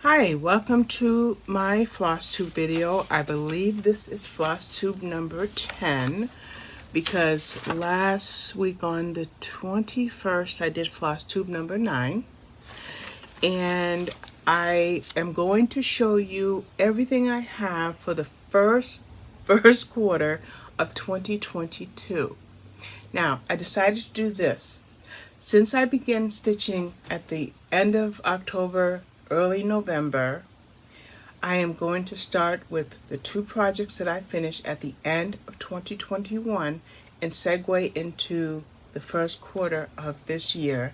Hi, welcome to my Flosstube video. I believe this is Flosstube number 10 because last week on the 21st I did Flosstube number 9, and I am going to show you everything I have for the first quarter of 2022. Now, I decided to do this. Since I began stitching at the end of October, early November, I am going to start with the two projects that I finished at the end of 2021 and segue into the first quarter of this year.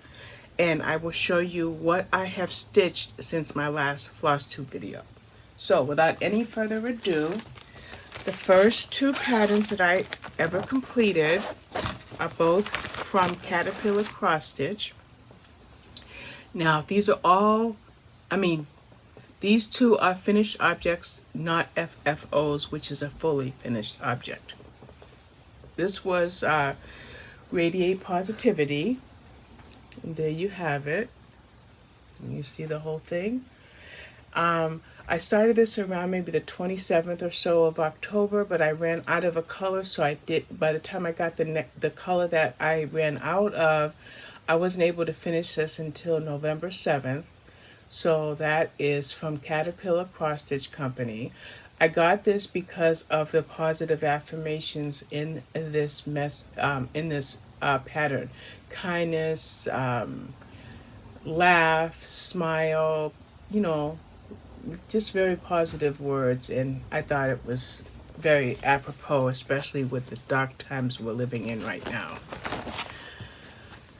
And I will show you what I have stitched since my last Flosstube video. So without any further ado, the first two patterns that I ever completed are both from Caterpillar Cross Stitch. Now these are all, these two are finished objects, not FFOs, which is a fully finished object. This was Radiate Positivity, and there you have it. You see the whole thing. I started this around maybe the 27th or so of October, but I ran out of a color, so I did. By the time I got the color that I ran out of, I wasn't able to finish this until November 7th. So that is from Caterpillar Cross Stitch Company. I got this because of the positive affirmations in this pattern. Kindness, laugh, smile, just very positive words, and I thought it was very apropos, especially with the dark times we're living in right now.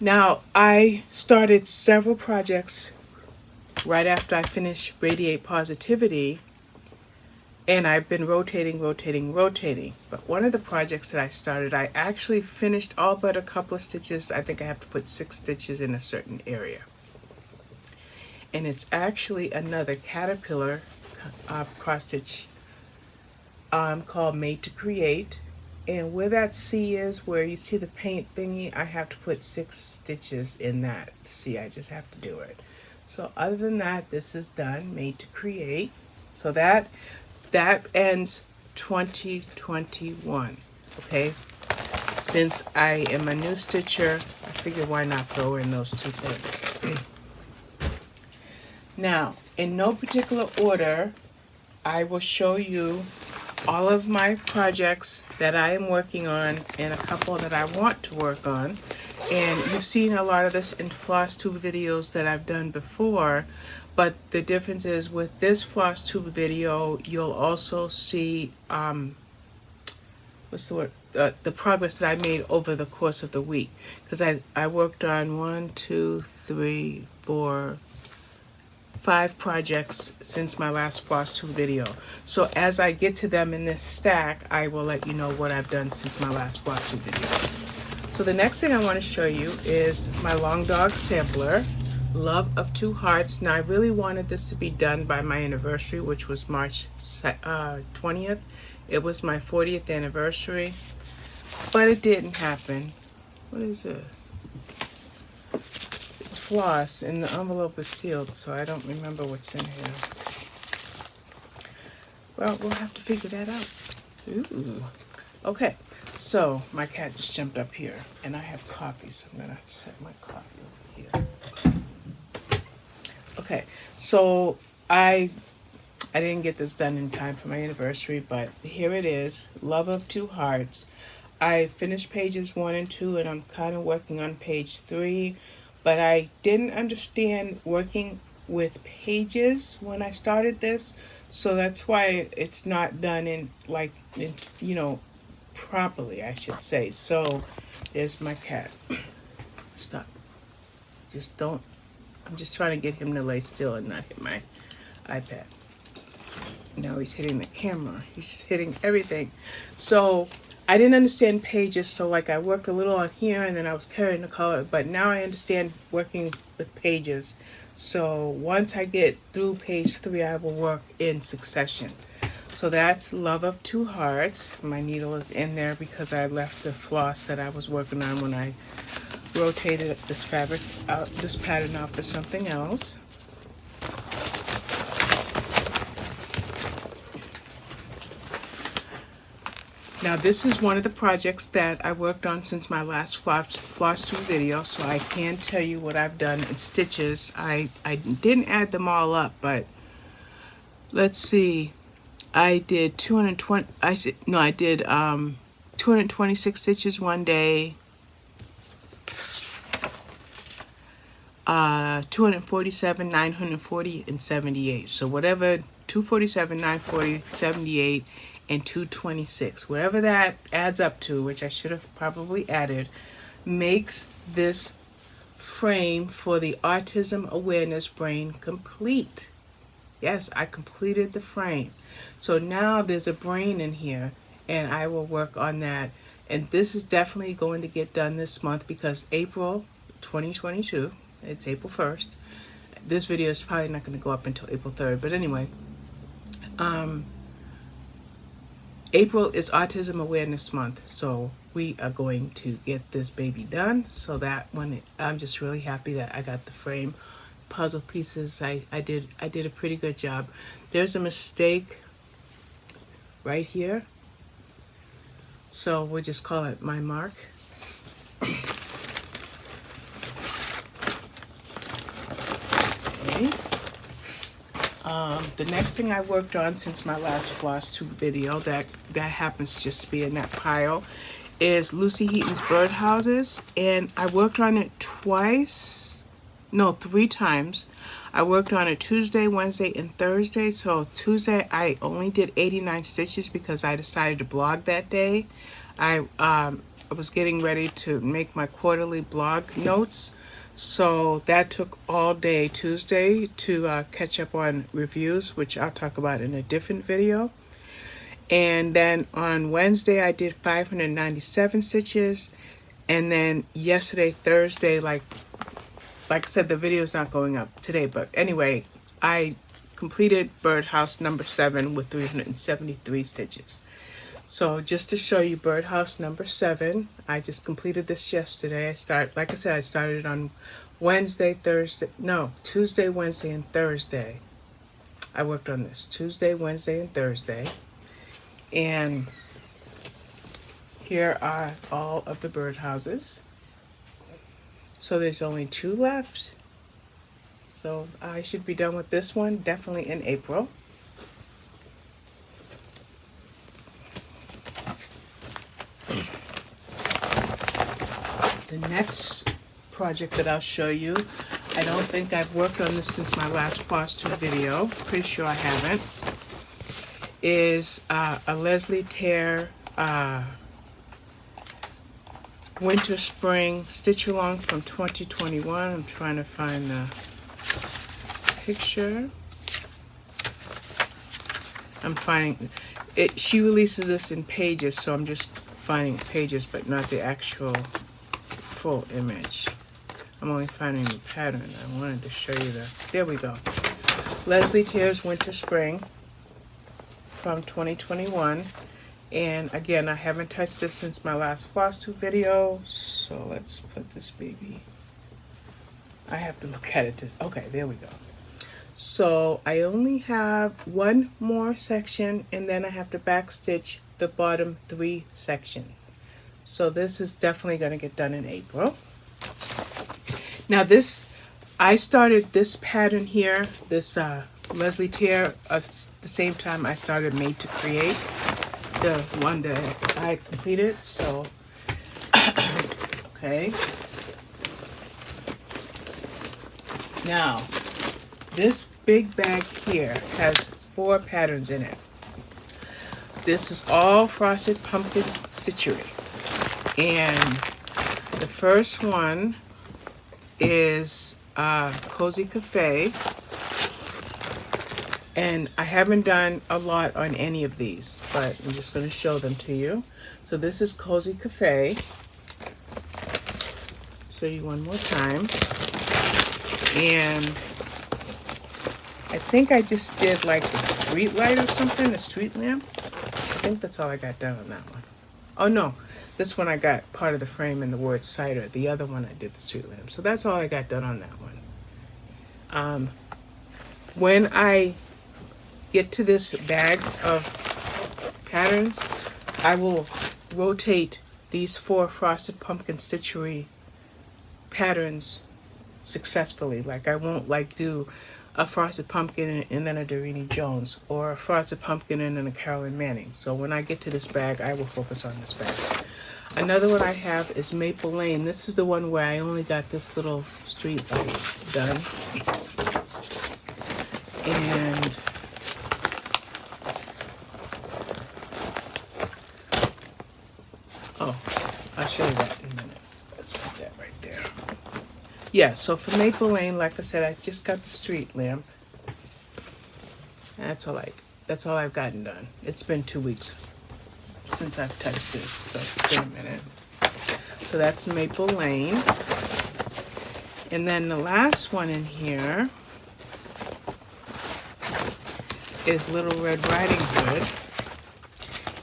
Now, I started several projects right after I finished Radiate Positivity, and I've been rotating. But one of the projects that I started, I actually finished all but a couple of stitches. I think I have to put 6 stitches in a certain area. And it's actually another Caterpillar cross stitch called Made to Create. And where that C is, where you see the paint thingy, I have to put 6 stitches in that. See, I just have to do it. So other than that, this is done, Made to Create. So that ends 2021, okay? Since I am a new stitcher, I figure why not throw in those two things. Now, in no particular order, I will show you all of my projects that I am working on and a couple that I want to work on. And you've seen a lot of this in Flosstube videos that I've done before, but the difference is with this Flosstube video, you'll also see, what's the word? The progress that I made over the course of the week. Because I worked on 1, 2, 3, 4, 5 projects since my last Flosstube video. So as I get to them in this stack, I will let you know what I've done since my last Flosstube video. So the next thing I want to show you is my Long Dog sampler, Love of Two Hearts. Now I really wanted this to be done by my anniversary, which was March 20th. It was my 40th anniversary, but it didn't happen. What is this? Floss, and the envelope is sealed, so I don't remember what's in here. Well, we'll have to figure that out. Ooh. Okay, so my cat just jumped up here, and I have coffee, so I'm gonna set my coffee over here. Okay, so I didn't get this done in time for my anniversary, but here it is, Love of Two Hearts. I finished pages 1 and 2, and I'm kind of working on page 3. But I didn't understand working with pages when I started this, so that's why it's not done properly, I should say. So there's my cat. Stop. I'm just trying to get him to lay still and not hit my iPad. Now he's hitting the camera. He's just hitting everything. So I didn't understand pages, so I worked a little on here and then I was carrying the color, but now I understand working with pages. So once I get through page 3, I will work in succession. So that's Love of Two Hearts. My needle is in there because I left the floss that I was working on when I rotated this pattern out for something else. Now this is one of the projects that I worked on since my last Flosstube video, so I can tell you what I've done in stitches. I didn't add them all up, but let's see. I did 226 stitches one day, 247, 940, and 78. So whatever, 247, 940, 78, and 226, whatever that adds up to, which I should have probably added, makes this frame for the Autism Awareness Brain complete. Yes, I completed the frame. So now there's a brain in here, and I will work on that. And this is definitely going to get done this month because April 2022, it's April 1st. This video is probably not going to go up until April 3rd, but anyway, April is Autism Awareness Month, so we are going to get this baby done. So that when I'm just really happy that I got the frame puzzle pieces. I did a pretty good job. There's a mistake right here, so we'll just call it my mark. Okay. The next thing I worked on since my last Flosstube video, that happens to just be in that pile, is Lucy Heaton's Birdhouses, and I worked on it three times. I worked on it Tuesday, Wednesday, and Thursday. So Tuesday I only did 89 stitches because I decided to blog that day. I was getting ready to make my quarterly blog notes, so that took all day Tuesday to catch up on reviews, which I'll talk about in a different video. And then on Wednesday I did 597 stitches, and then yesterday, Thursday, like I said, the video is not going up today, but anyway, I completed Birdhouse number 7 with 373 stitches. So just to show you Birdhouse number 7, I just completed this yesterday. I started on Tuesday, Wednesday, and Thursday. I worked on this Tuesday, Wednesday, and Thursday. And here are all of the birdhouses. So there's only 2 left. So I should be done with this one definitely in April. The next project that I'll show you, I don't think I've worked on this since my last Flosstube video. Pretty sure I haven't. Is a Leslie Tear Winter Spring Stitch Along from 2021. I'm trying to find the picture. I'm finding it. She releases this in pages, so I'm just finding pages, but not the actual full image. I'm only finding the pattern. I wanted to show you there we go. Leslie Tear's Winter Spring from 2021. And again, I haven't touched this since my last Flosstube video, so let's put this baby. I have to look at it. Okay, there we go. So I only have one more section, and then I have to backstitch the bottom 3 sections. So this is definitely going to get done in April. Now I started this pattern here, this Leslie Tear, at the same time I started Made to Create, the one that I completed. So okay, now this big bag here has 4 patterns in it. This is all frosted pumpkin stitchery, and the first one is Cozy Cafe, and I haven't done a lot on any of these, but I'm just going to show them to you. So this is Cozy Cafe. Show you one more time. And I think I just did like the street light or something, a street lamp. I think that's all I got done on that one. Oh no, this one I got part of the frame and the word cider. The other one I did the street lamp. So that's all I got done on that one. When I get to this bag of patterns, I will rotate these 4 frosted pumpkin stitchery patterns successfully. Like I won't like do a frosted pumpkin and then a Doreen Jones, or a frosted pumpkin and then a Carolyn Manning. So when I get to this bag, I will focus on this bag. Another one I have is Maple Lane. This is the one where I only got this little street light done. And oh, I'll show you that in a minute. Let's put that right there. Yeah, so for Maple Lane, like I said, I just got the street lamp. That's all I've gotten done. It's been 2 weeks since I've touched this, so it's been a minute. So that's Maple Lane. And then the last one in here is Little Red Riding Hood.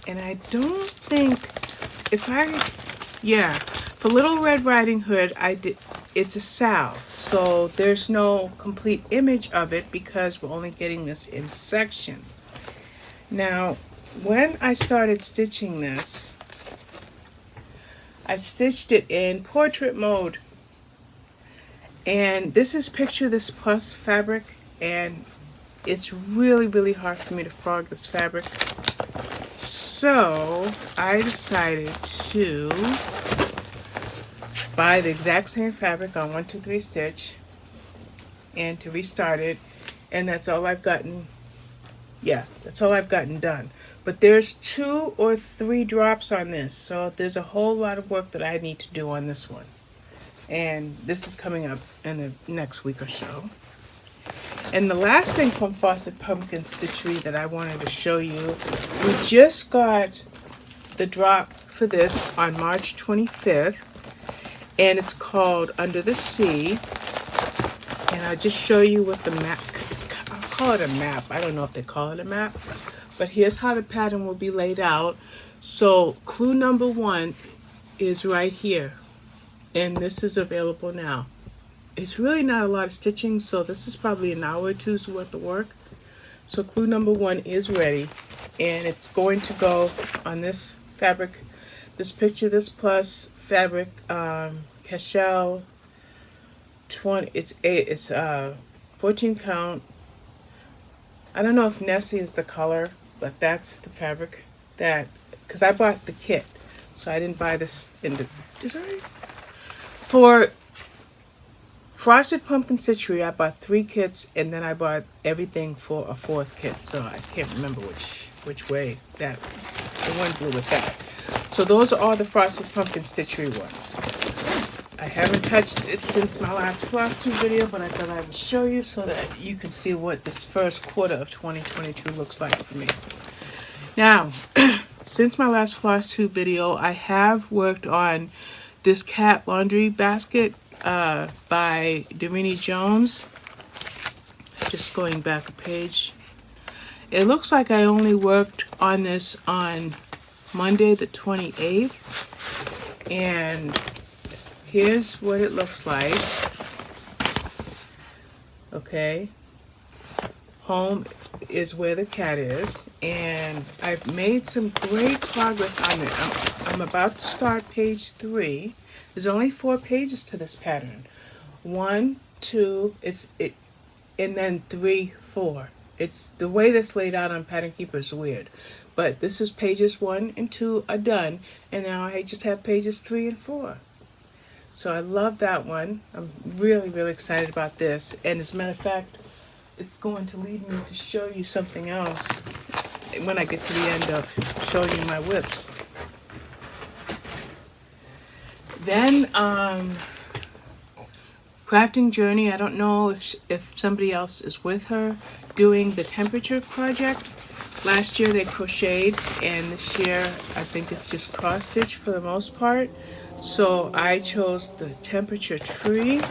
And I don't think, for Little Red Riding Hood, it's a sal, so there's no complete image of it because we're only getting this in sections. Now, when I started stitching this, I stitched it in portrait mode. And this is Picture This Plus fabric, and it's really, really hard for me to frog this fabric. So I decided to buy the exact same fabric on 1, 2, 3 stitch and to restart it, and that's all I've gotten. Yeah, that's all I've gotten done. But there's 2 or 3 drops on this, so there's a whole lot of work that I need to do on this one. And this is coming up in the next week or so. And the last thing from Frosted Pumpkin Stitchery that I wanted to show you, we just got the drop for this on March 25th, and it's called Under the Sea. And I'll just show you what the map is. I'll call it a map. I don't know if they call it a map, but here's how the pattern will be laid out. So clue number 1 is right here, and this is available now. It's really not a lot of stitching, so this is probably an hour or two's worth of work. So clue number 1 is ready, and it's going to go on this fabric, this Picture This Plus fabric, Cashel 20. It's 14 count. I don't know if Nessie is the color, but that's the fabric that, because I bought the kit, so I didn't buy this in the, is that right? For Frosted Pumpkin Stitchery, I bought 3 kits, and then I bought everything for a 4th kit, so I can't remember which way that, the one blew with that. So those are all the Frosted Pumpkin Stitchery ones. I haven't touched it since my last Flosstube video, but I thought I would show you so that you can see what this first quarter of 2022 looks like for me. Now, since my last Flosstube video, I have worked on this cat laundry basket by Doreen Jones. Just going back a page. It looks like I only worked on this on Monday the 28th, and here's what it looks like. Okay, home is where the cat is, and I've made some great progress on it. I'm about to start page 3. There's only 4 pages to this pattern. 1, 2, and then 3, 4. It's the way that's laid out on Pattern Keeper is weird. But this is pages 1 and 2 are done, and now I just have pages 3 and 4. So I love that one. I'm really, really excited about this. And as a matter of fact, it's going to lead me to show you something else when I get to the end of showing you my WIPs. Then, Crafting Journey, I don't know if somebody else is with her doing the temperature project. Last year they crocheted, and this year I think it's just cross stitch for the most part. So I chose the temperature tree.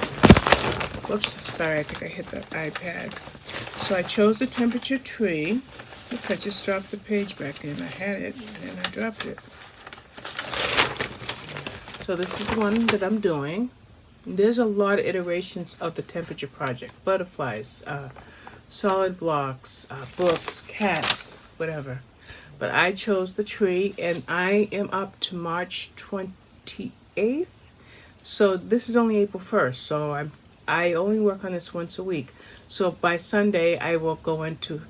Whoops, sorry, I think I hit the iPad. So I chose the temperature tree. Oops, I just dropped the page back in. I had it, and I dropped it. So this is the one that I'm doing. There's a lot of iterations of the temperature project. Butterflies, solid blocks, books, cats, whatever. but I chose the tree, and I am up to March 28th. So this is only April 1st, so I only work on this once a week. So by Sunday, I will go into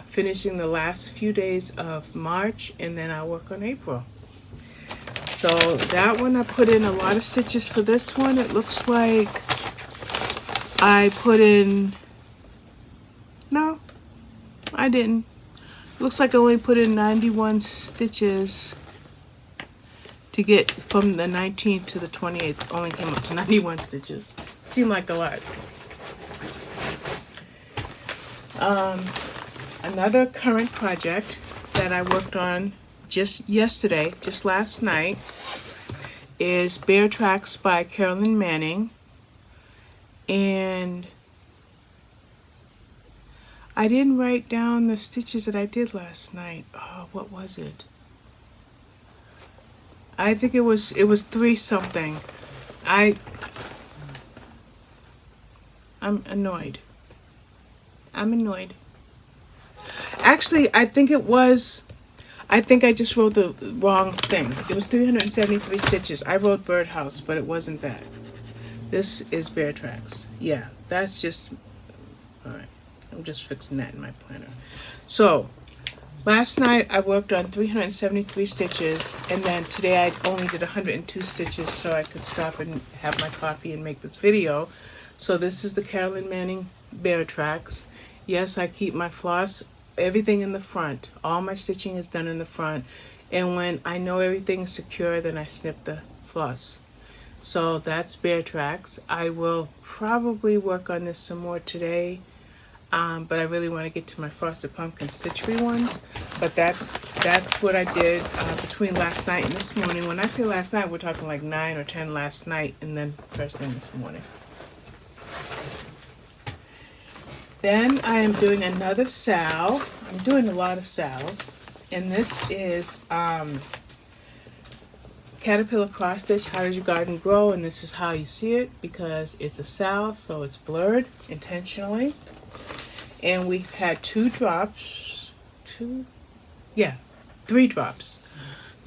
finishing the last few days of March, and then I'll work on April. So that one, I put in a lot of stitches for this one. It looks like I put in, no, I didn't. Looks like I only put in 91 stitches to get from the 19th to the 28th. Only came up to 91 stitches. Seemed like a lot. Another current project that I worked on just yesterday, just last night, is Bear Tracks by Carolyn Manning. And I didn't write down the stitches that I did last night. Oh, what was it? I think it was 3 something. I'm annoyed. Actually, I think I just wrote the wrong thing. It was 373 stitches. I wrote Birdhouse, but it wasn't that. This is Bear Tracks. Yeah, that's just, alright. I'm just fixing that in my planner. So, last night I worked on 373 stitches, and then today I only did 102 stitches so I could stop and have my coffee and make this video. So this is the Carolyn Manning Bear Tracks. Yes, I keep my floss, everything in the front. All my stitching is done in the front. And when I know everything is secure, then I snip the floss. So that's Bear Tracks. I will probably work on this some more today. But I really want to get to my Frosted Pumpkin Stitchery ones. But that's what I did between last night and this morning. When I say last night, we're talking like 9 or 10 last night and then first thing this morning. Then I am doing another sal. I'm doing a lot of sals. And this is Caterpillar Cross Stitch, How Does Your Garden Grow? And this is how you see it because it's a sal, so it's blurred intentionally. And we've had 3 drops. The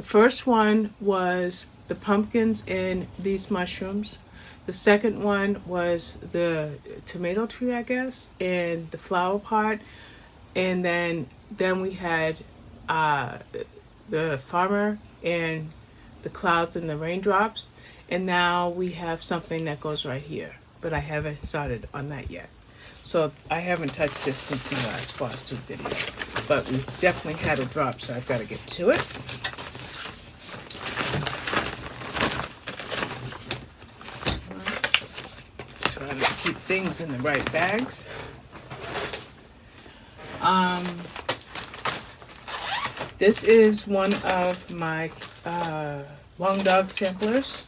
first one was the pumpkins in these mushrooms. The second one was the tomato tree, I guess, and the flower pot. And then we had the farmer and the clouds and the raindrops. And now we have something that goes right here. But I haven't started on that yet. So I haven't touched this since my last Flosstube video. But we definitely had a drop, so I've got to get to it. Trying to keep things in the right bags. This is one of my long dog samplers.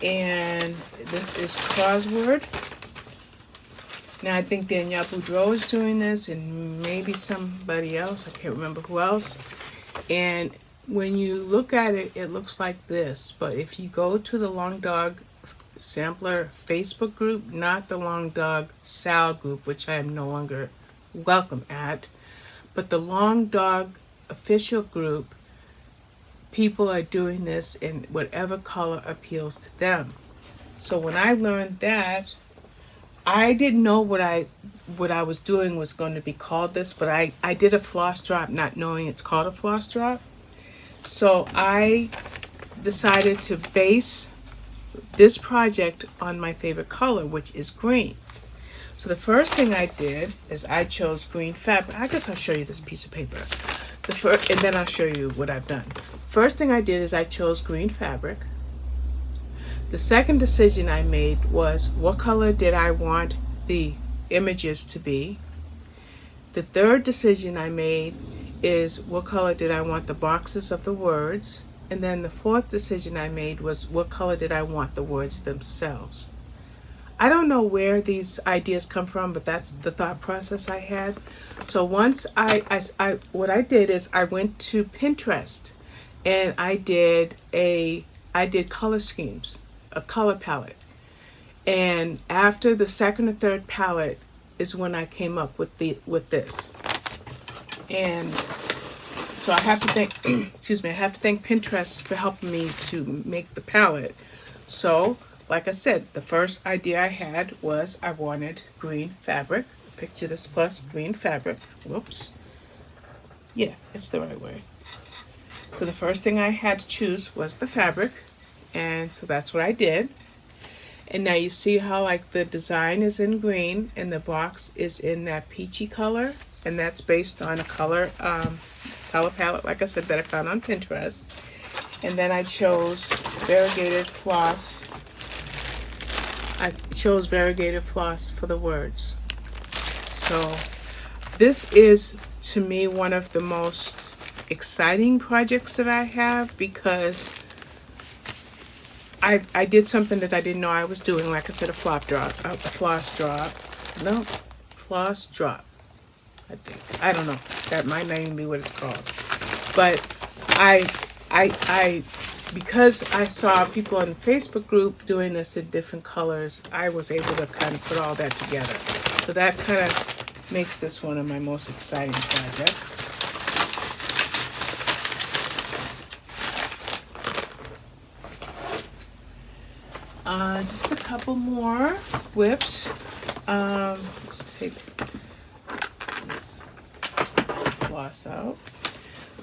And this is Crossword. Now I think Danielle Boudreau is doing this and maybe somebody else. I can't remember who else. And when you look at it, it looks like this. But if you go to the Long Dog Sampler Facebook group, not the Long Dog Sal group, which I am no longer welcome at, but the Long Dog official group, people are doing this in whatever color appeals to them. So when I learned that, I didn't know what I was doing was going to be called this, but I did a floss drop not knowing it's called a floss drop. So I decided to base this project on my favorite color, which is green. So the first thing I did is I chose green fabric. I guess I'll show you this piece of paper. And then I'll show you what I've done. First thing I did is I chose green fabric. The second decision I made was what color did I want the images to be. The third decision I made is what color did I want the boxes of the words. And then the fourth decision I made was what color did I want the words themselves. I don't know where these ideas come from, but that's the thought process I had. So once what I did is I went to Pinterest and I did color schemes. A color palette, and after the second or third palette is when I came up with this. And So I have to thank, excuse me, I have to thank Pinterest for helping me to make the palette. So, like I said, the first idea I had was I wanted green fabric. Picture this plus green fabric. Whoops. Yeah, it's the right way. So the first thing I had to choose was the fabric, and so that's what I did. And now you see how like the design is in green and the box is in that peachy color, and that's based on a color palette, like I said, that I found on Pinterest. And then I chose variegated floss. I chose variegated floss for the words. So this is, to me, one of the most exciting projects that I have, because I did something that I didn't know I was doing. Like I said, a floss drop. No, floss drop. I think. I don't know. That might not even be what it's called. But I because I saw people on the Facebook group doing this in different colors, I was able to kind of put all that together. So that kind of makes this one of my most exciting projects. Just a couple more WIPs. Let's take this floss out.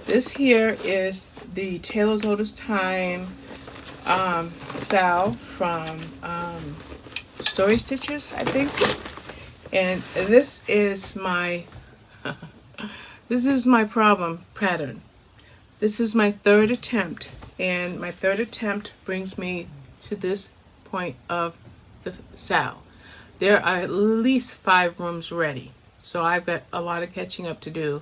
This here is the Taylor's Oldest Time Sal from Story Stitchers, I think. And this is my this is my problem pattern. This is my third attempt, and my third attempt brings me to this point of the Sal. There are at least 5 rooms ready, so I've got a lot of catching up to do.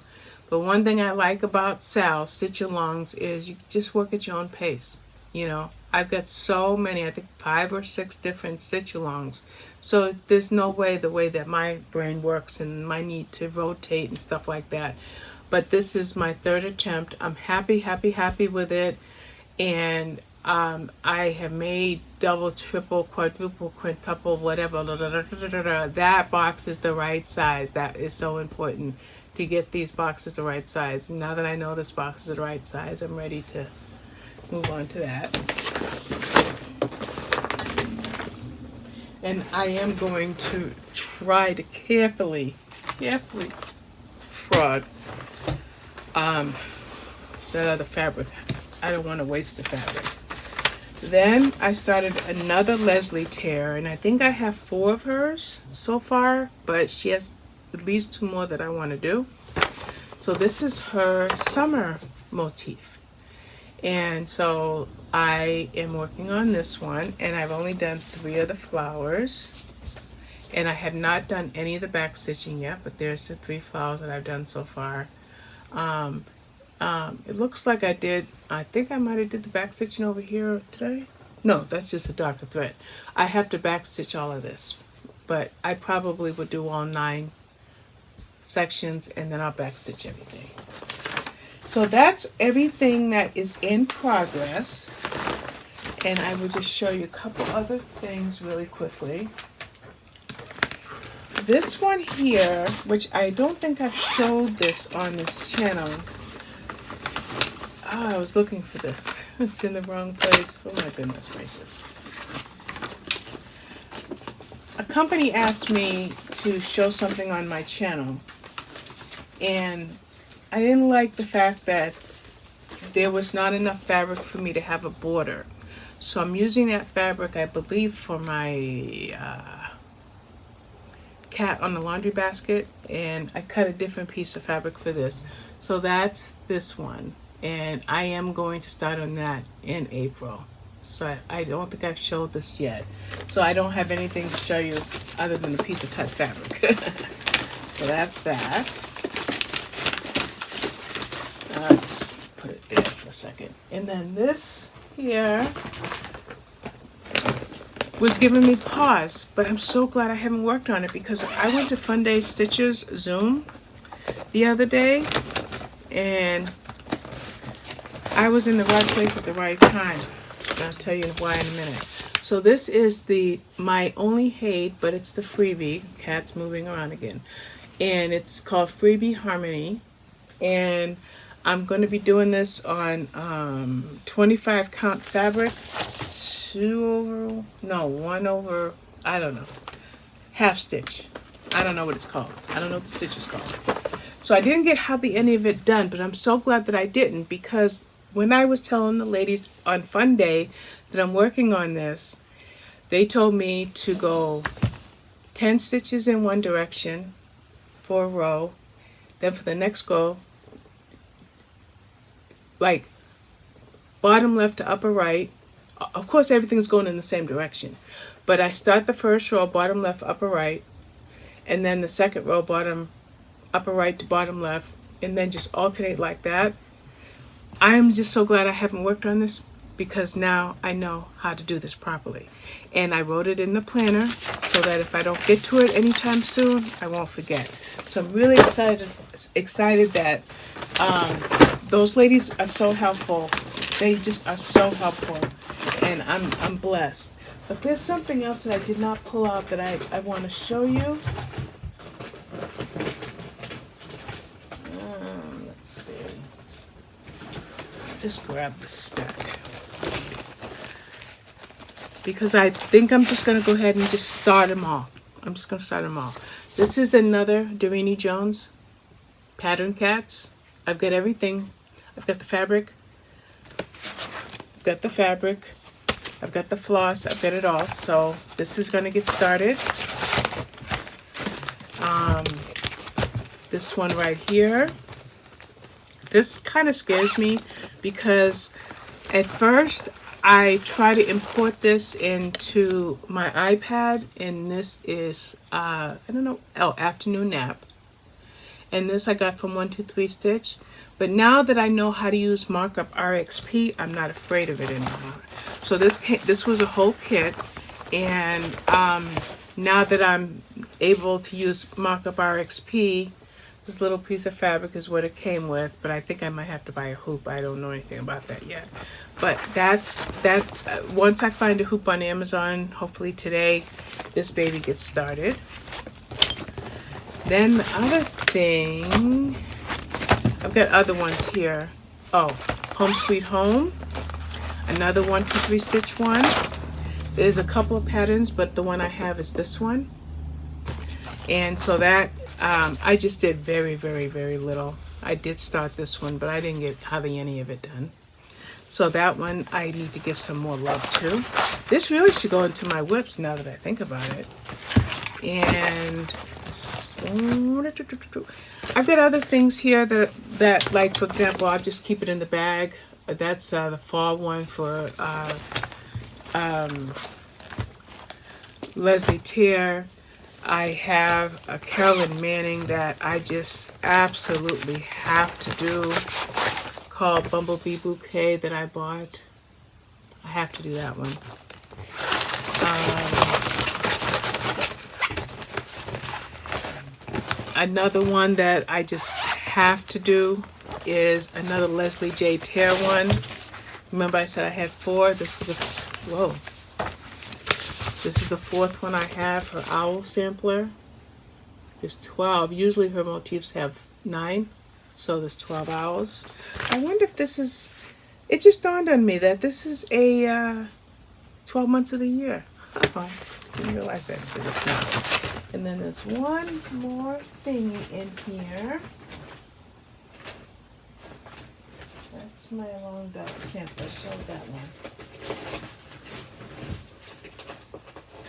But one thing I like about Sal stitch-alongs is you just work at your own pace. You know, I've got so many, I think 5 or 6 different stitch-alongs. So there's no way, the way that my brain works and my need to rotate and stuff like that. But this is my third attempt. I'm happy with it. And I have made double, triple, quadruple, quintuple, whatever. That box is the right size. That is so important, to get these boxes the right size. And now that I know this box is the right size, I'm ready to move on to that. And I am going to try to carefully frog that other fabric. I don't want to waste the fabric. Then I started another Leslie tear, and I think I have 4 of hers so far, but she has at least 2 more that I want to do. So this is her summer motif, and so I am working on this one, and I've only done 3 of the flowers, and I have not done any of the back stitching yet, but there's the 3 flowers that I've done so far. It looks like I think I might have did the back stitching over here today. No, that's just a darker thread. I have to back stitch all of this, but I probably would do all 9 sections, and then I'll back stitch everything. So that's everything that is in progress, and I will just show you a couple other things really quickly. This one here, which I don't think I've showed this on this channel. Oh, I was looking for this. It's in the wrong place. Oh my goodness gracious. A company asked me to show something on my channel, and I didn't like the fact that there was not enough fabric for me to have a border. So I'm using that fabric, I believe, for my cat on the laundry basket, and I cut a different piece of fabric for this. So that's this one, and I am going to start on that in April. So I don't think I've showed this yet. So I don't have anything to show you other than a piece of cut fabric. So that's that. I'll just put it there for a second. And then this here was giving me pause, but I'm so glad I haven't worked on it, because I went to Fun Day Stitchers Zoom the other day, and I was in the right place at the right time. I'll tell you why in a minute. So this is my only hate, but it's the freebie. Cat's moving around again. And it's called Freebie Harmony. And I'm going to be doing this on 25 count fabric, 1 over, I don't know, half stitch. I don't know what it's called. I don't know what the stitch is called. So I didn't get hardly any of it done, but I'm so glad that I didn't, because when I was telling the ladies on Fun Day that I'm working on this, they told me to go 10 stitches in one direction for a row, then for the next row, like bottom left to upper right. Of course, everything's going in the same direction, but I start the first row bottom left, upper right, and then the second row bottom, upper right to bottom left, and then just alternate like that. I'm just so glad I haven't worked on this, because now I know how to do this properly. And I wrote it in the planner so that if I don't get to it anytime soon, I won't forget. So I'm really excited that those ladies are so helpful. They just are so helpful, and I'm blessed. But there's something else that I did not pull out that I want to show you. Let's see. Just grab the stack, because I think I'm just going to go ahead and just start them all. I'm just going to start them all. This is another Doreen Jones Pattern Cats. I've got everything. I've got the fabric. I've got the fabric. I've got the floss. I've got it all. So this is going to get started. This one right here. This kind of scares me, because at first I try to import this into my iPad, and this is I don't know, Afternoon Nap, and this I got from 123 Stitch. But now that I know how to use Markup RXP, I'm not afraid of it anymore. So this was a whole kit, and now that I'm able to use Markup RXP, this little piece of fabric is what it came with, but I think I might have to buy a hoop. I don't know anything about that yet. But that's once I find a hoop on Amazon, hopefully today, this baby gets started. Then the other thing, I've got other ones here. Oh, Home Sweet Home, another 123 Stitch one. There's a couple of patterns, but the one I have is this one. And so that, I just did very, very, very little. I did start this one, but I didn't get hardly any of it done. So that one I need to give some more love to. This really should go into my WIPs now that I think about it. And I've got other things here that like, for example, I'll just keep it in the bag. That's the fall one for Leslie Tier. I have a Carolyn Manning that I just absolutely have to do, called Bumblebee Bouquet, that I bought. I have to do that one. Another one that I just have to do is another Leslie J. Tier one. Remember I said I had 4? This is This is the 4th one I have, her owl sampler. There's 12. Usually her motifs have 9, so there's 12 owls. I wonder if this is, it just dawned on me that this is a 12 months of the year. I didn't realize that until just now. And then there's one more thing in here. That's my long dot sampler, so that one.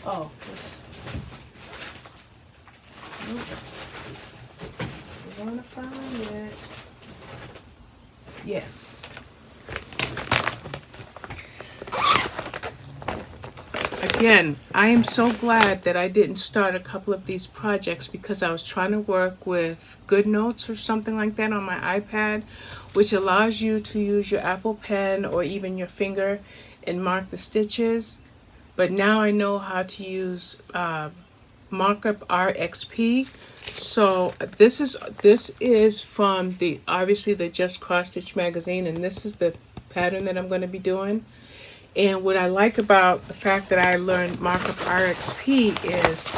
Oh, this. Nope. We want to find it. Yes. Again, I am so glad that I didn't start a couple of these projects, because I was trying to work with GoodNotes or something like that on my iPad, which allows you to use your Apple Pen or even your finger and mark the stitches. But now I know how to use Markup RXP. So this is from the, obviously, the Just Cross Stitch magazine, and this is the pattern that I'm going to be doing. And what I like about the fact that I learned Markup RXP is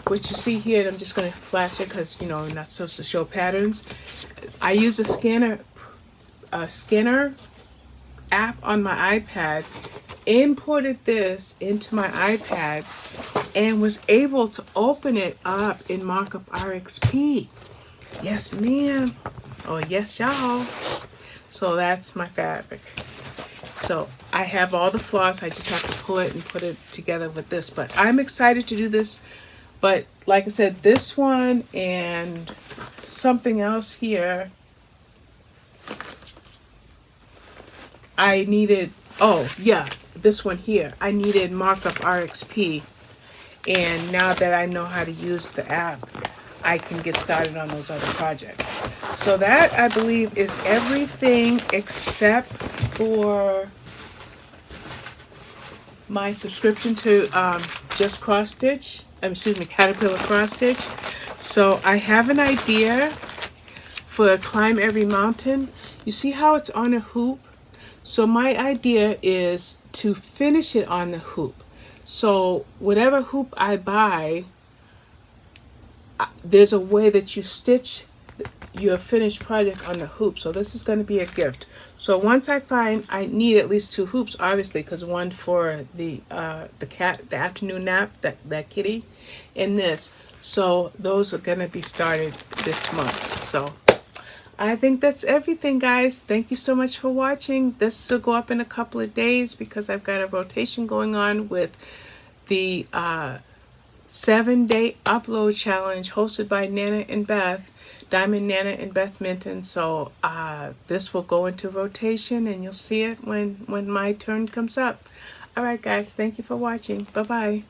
what you see here. I'm just going to flash it because, you know, I'm not supposed to show patterns. I use a scanner scanner app on my iPad, imported this into my iPad, and was able to open it up in Markup RXP. Yes, ma'am. Oh, yes, y'all. So that's my fabric. So I have all the floss. I just have to pull it and put it together with this. But I'm excited to do this. But like I said, this one and something else here, I needed, oh yeah, this one here. I needed Markup RXP. And now that I know how to use the app, I can get started on those other projects. So that, I believe, is everything except for my subscription to Just Cross Stitch. Excuse me, Caterpillar Cross Stitch. So I have an idea for Climb Every Mountain. You see how it's on a hoop? So my idea is to finish it on the hoop. So whatever hoop I buy, there's a way that you stitch your finished project on the hoop. So this is going to be a gift. So once I find, I need at least 2 hoops, obviously, because one for the cat, the afternoon nap, that kitty, and this. So those are going to be started this month. So I think that's everything, guys. Thank you so much for watching. This will go up in a couple of days because I've got a rotation going on with the 7-day upload challenge hosted by Nana and Beth, Diamond Nana and Beth Minton. So this will go into rotation and you'll see it when my turn comes up. All right, guys. Thank you for watching. Bye-bye.